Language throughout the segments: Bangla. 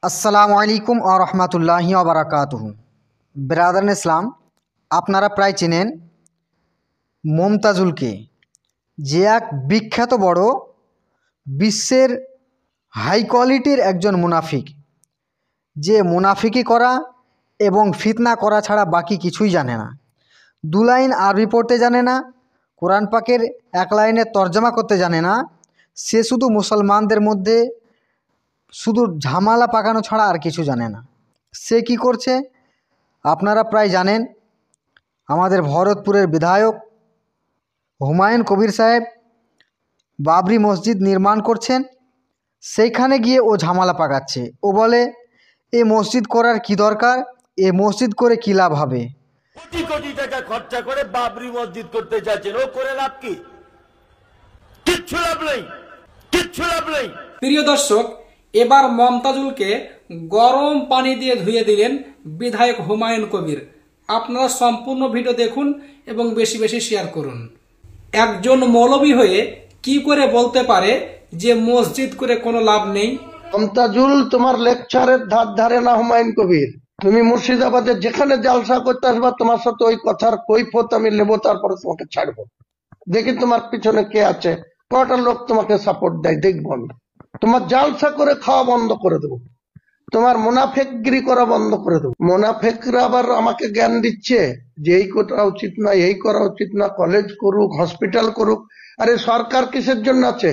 আসসালামু আলাইকুম ওয়া রাহমাতুল্লাহি ওয়া বারাকাতুহু। ব্রাদার ইসলাম, আপনারা প্রায় চেনেন মমতাজুলকে, যে এক বিখ্যাত বড় বিশ্বের হাই কোয়ালিটির একজন মুনাফিক, যে মুনাফিকি করা এবং ফিতনা করা ছাড়া বাকি কিছুই জানে না। দু লাইন আরবি পড়তে জানে না, কোরআন পাকের এক লাইনের তর্জমা করতে জানে না। সে শুধু মুসলমানদের মধ্যে শুধু ঝামেলা পাকানো ছাড়া আর কিছু জানে না। সে কি করছে আপনারা প্রায় জানেন। আমাদের ভরতপুরের বিধায়ক হুমায়ুন কবির সাহেব বাবরি মসজিদ নির্মাণ করছেন, সেইখানে গিয়ে ও ঝামেলা পাকাচ্ছে। ও বলে এ মসজিদ করার কি দরকার, এ মসজিদ করে কি লাভ হবে। কোটি কোটি টাকা খরচা করে বাবরি মসজিদ করতে যাচ্ছেন, ও করে লাভ কি? কিচ্ছু লাভ নেই, কিচ্ছু লাভ নেই। প্রিয় দর্শক, এবার মমতাজুলকে গরম পানি দিয়ে ধুয়ে দিলেন বিধায়ক হুমায়ুন কবির। আপনারা সম্পূর্ণ ভিডিও দেখুন এবং বেশি বেশি শেয়ার করুন। একজন মৌলবী হয়ে কি করে বলতে পারে যে মসজিদ করে কোনো লাভ নেই? মমতাজুল তোমার লেকচারের ধার ধারে না হুমায়ুন কবির। তুমি মুর্শিদাবাদে যেখানে জালসা করতে আসবা, তোমার সাথে ওই কথার কৈফিয়ত আমি নেবো, তারপরে তোমাকে ছাড়বো। দেখি তোমার পিছনে কে আছে, কটা লোক তোমাকে সাপোর্ট দেয়, দেখবো আমি। তোমার জালসা করে খাওয়া বন্ধ করে দেবো, তোমার মুনাফেকগিরি করা বন্ধ করে দেবো। মুনাফেকরা আবার আমাকে জ্ঞান দিচ্ছে যে এই করা উচিত না, এই করা উচিত না, কলেজ করুক, হসপিটাল করুক। আরে সরকার কিসের জন্য আছে?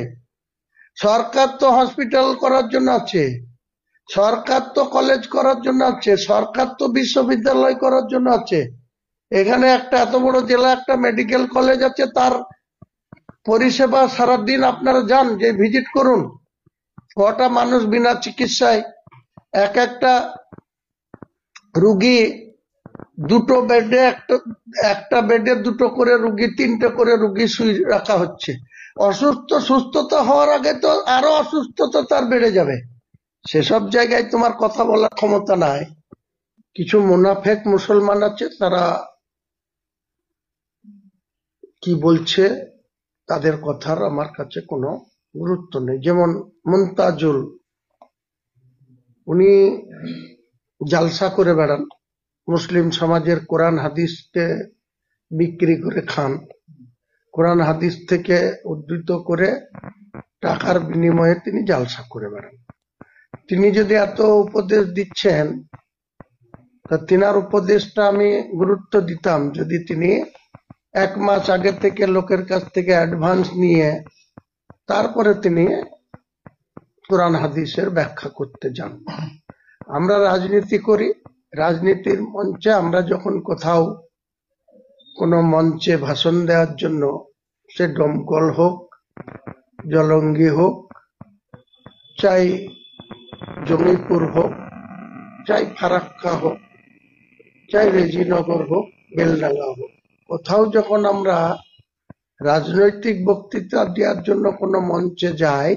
সরকার তো হসপিটাল করার জন্য আছে, সরকার তো কলেজ করার জন্য আছে, সরকার তো বিশ্ববিদ্যালয় করার জন্য আছে। এখানে একটা এত বড় জেলা, একটা মেডিকেল কলেজ আছে, তার পরিষেবা সারাদিন আপনারা যান, যে ভিজিট করুন। কটা মানুষ বিনা চিকিৎসায়, এক একটা রুগী দুটো বেডে, একটা বেডে দুটো করে রুগী, তিনটে করে রুগী শুয়ে রাখা হচ্ছে। সুস্থতা হওয়ার আগে তো আরো অসুস্থতা তার বেড়ে যাবে। সেসব জায়গায় তোমার কথা বলার ক্ষমতা নাই। কিছু মুনাফেক মুসলমান আছে, তারা কি বলছে তাদের কথার আমার কাছে কোনো গুরুত্ব নেই। যেমন মুনতাজুল, উনি জালসা করে বেড়ান, মুসলিম সমাজের কোরআন হাদিসকে বিক্রি করে খান, কোরআন হাদিস থেকে উদ্ধৃত করে টাকার বিনিময়ে তিনি জালসা করে বেড়ান। তিনি যদি এত উপদেশ দিচ্ছেন, তা তিনার উপদেশটা আমি গুরুত্ব দিতাম যদি তিনি 1 মাস আগে থেকে লোকের কাছ থেকে অ্যাডভান্স নিয়ে তারপরে তিনি কোরআন হাদিসের ব্যাখ্যা করতে যান। আমরা রাজনীতি করি, রাজনীতির মঞ্চে আমরা যখন কোথাও কোনো মঞ্চে ভাষণ দেওয়ার জন্য, সে দমকল হোক, জলঙ্গি হোক, চাই জমিপুর হোক, চাই ফারাক্কা হোক, চাই রেজিনগর হোক, বেলডাঙ্গা হোক, কোথাও যখন আমরা রাজনৈতিক বক্তৃতা দেওয়ার জন্য কোনো মঞ্চে যাই,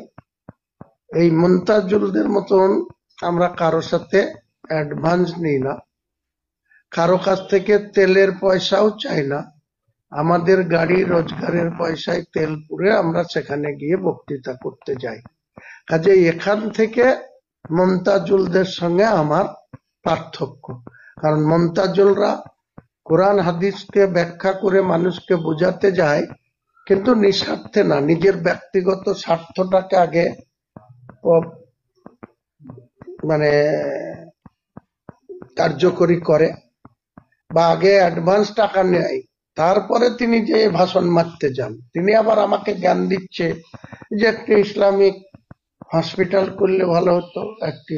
এই মুনতাজুলদের মতন আমরা কারো সাথে অ্যাডভান্স নিই না, কারো কাছ থেকে তেলের পয়সাও চাই না। আমাদের গাড়ি রোজগারের পয়সায় তেল পুরে আমরা সেখানে গিয়ে বক্তৃতা করতে যাই। কাজে এখান থেকে মুনতাজুলদের সঙ্গে আমার পার্থক্য। কারণ মুনতাজুলরা কোরআন হাদিসকে ব্যাখ্যা করে মানুষকে বোঝাতে যায়, কিন্তু নিঃস্বার্থে না, নিজের ব্যক্তিগত স্বার্থটাকে আগে কার্যকরী করে, বা আগে অ্যাডভান্স টাকা নেয়, তারপরে তিনি যে ভাষণ মারতে যান। তিনি আবার আমাকে জ্ঞান দিচ্ছে যে একটি ইসলামিক হসপিটাল করলে ভালো হতো, একটি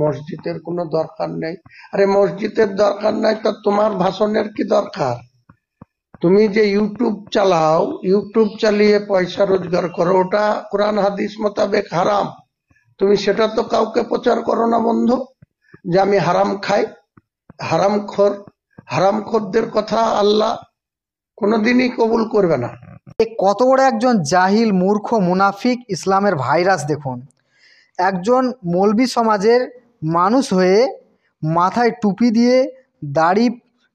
মসজিদের কোনো দরকার নেই। আরে মসজিদের দরকার নাই তো তোমার ভাষণের কি দরকার? তুমি যে ইউটিউব চালাও, ইউটিউব চালিয়ে পয়সা রোজগার করো, ওটা কোরআন হাদিস মোতাবেক হারাম। তুমি সেটা তো কাউকে প্রচার করো না বন্ধু, যে আমি হারাম খাই। হারামখোরদের কথা আল্লাহ কোনোদিনই কবুল করবে না। কত বড় একজন জাহিল, মূর্খ, মুনাফিক, ইসলামের ভাইরাস দেখুন। একজন মৌলবি সমাজের মানুষ হয়ে মাথায় টুপি দিয়ে, দাড়ি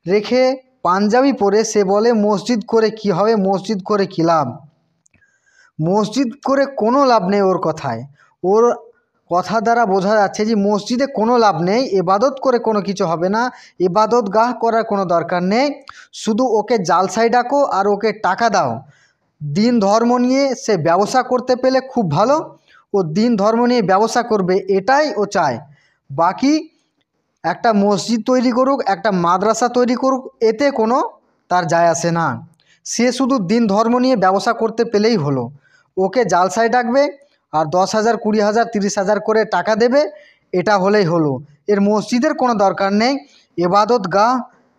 রেখে, পাঞ্জাবি পরে সে বলে মসজিদ করে কি হবে, মসজিদ করে কী লাভ। মসজিদ করে কোনো লাভ নেই ওর কথায়। ওর কথা দ্বারা বোঝা যাচ্ছে যে মসজিদে কোনো লাভ নেই, ইবাদত করে কোনো কিছু হবে না, ইবাদত গাহ করার কোনো দরকার নেই, শুধু ওকে জালসায় ডাকো আর ওকে টাকা দাও। দিন ধর্ম নিয়ে সে ব্যবসা করতে পেলে খুব ভালো, ও দিন ধর্ম নিয়ে ব্যবসা করবে এটাই ও চায়। বাকি একটা মসজিদ তৈরি করুক, একটা মাদ্রাসা তৈরি করুক, এতে কোনো তার যায় আসে না। সে শুধু দিন ধর্ম নিয়ে ব্যবসা করতে পেলেই হলো। ওকে জালসায় ডাকবে আর 10,000, 20,000, 30,000 করে টাকা দেবে, এটা হলেই হলো। এর মসজিদের কোনো দরকার নেই, ইবাদত গাহ,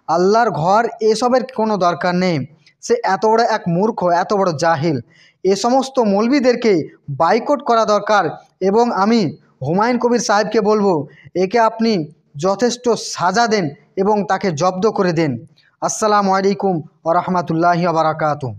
আল্লাহর ঘর, এসবের কোনো দরকার নেই। সে এত বড় এক মূর্খ, এত বড় জাহিল। এ সমস্ত মৌলবীদেরকে বাইকট করা দরকার। এবং আমি হুমায়ুন কবির সাহেবকে বলবো, একে আপনি যথেষ্ট সাজা দেন এবং তাকে জব্দ করে দেন। আসসালামু আলাইকুম ওয়া রাহমাতুল্লাহি ওয়া বারাকাতুহু।